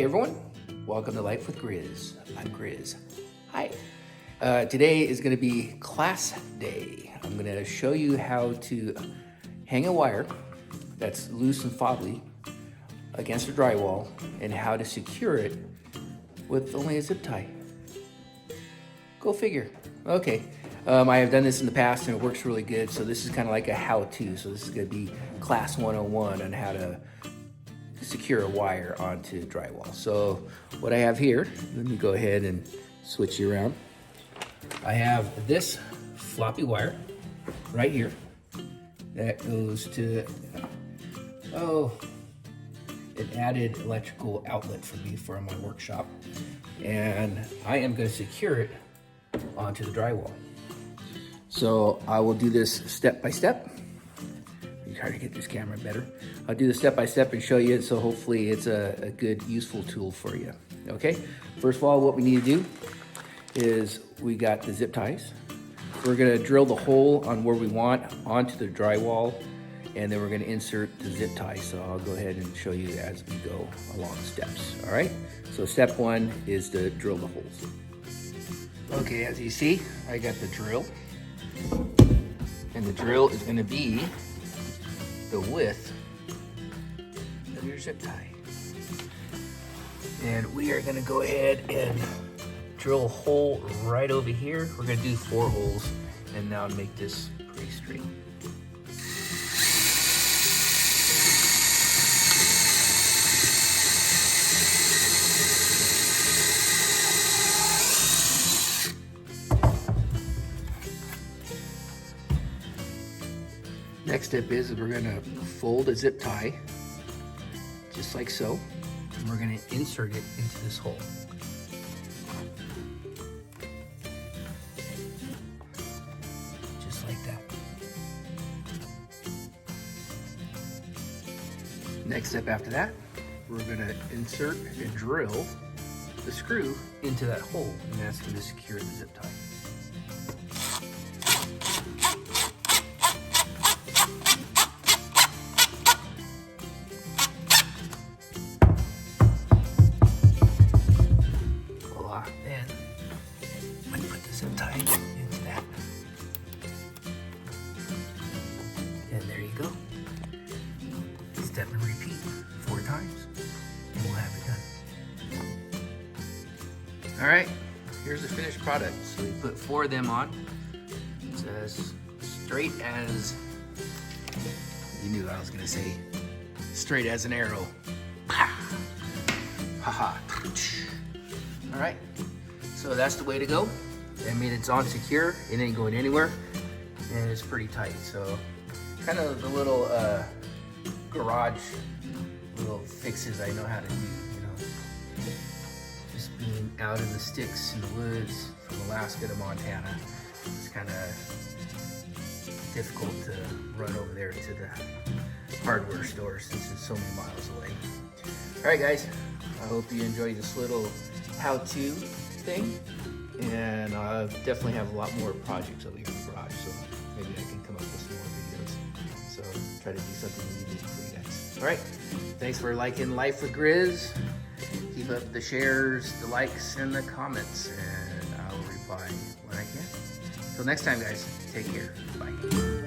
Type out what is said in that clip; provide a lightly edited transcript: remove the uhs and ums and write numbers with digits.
everyone, welcome to Life with Grizz. I'm Grizz. Hi. Today is going to be class day. I'm going to show you how to hang a wire that's loose and fobbly against a drywall and how to secure it with only a zip tie. Go figure. Okay. I have done this in the past and it works really good, so this is kind of like a how-to. So this is going to be class 101 on how to secure a wire onto drywall. So what I have here, let me go ahead and switch you around. I have this floppy wire right here that goes to, an added electrical outlet for me for my workshop. And I am going to secure it onto the drywall. So I will do this step by step. Try to get this camera better. I'll do the step by step and show you it, so hopefully it's a good, useful tool for you. Okay, first of all, what we need to do is we got the zip ties. We're gonna drill the hole on where we want onto the drywall, and then we're gonna insert the zip tie. So I'll go ahead and show you as we go along the steps. All right, so step one is to drill the holes. Okay, as you see, I got the drill, and the drill is gonna be the width of your zip tie. And we are gonna go ahead and drill a hole right over here. We're gonna do 4 holes and now make this pretty straight. Next step is we're gonna fold a zip tie, just like so, and we're gonna insert it into this hole. Just like that. Next step after that, we're gonna insert and drill the screw into that hole, and that's gonna secure the zip tie. Then I'm going to put the zip tie into that. And there you go. Step and repeat 4 times and we'll have it done. Alright, here's the finished product. So we put 4 of them on. It's as straight as, you knew I was going to say, straight as an arrow. Haha. All right, so that's the way to go. I mean, it's on secure, it ain't going anywhere, and it's pretty tight. So kind of the little garage little fixes I know how to do, you know. Just being out in the sticks in the woods from Alaska to Montana, it's kind of difficult to run over there to the hardware store since it's so many miles away. All right, guys, I hope you enjoyed this little how-to thing, and I definitely have a lot more projects over here in the garage, so maybe I can come up with some more videos. So try to do something unique for you guys. All right, thanks for liking Life with Grizz. Keep up the shares, the likes, and the comments, and I will reply when I can. Until next time, guys, take care. Bye.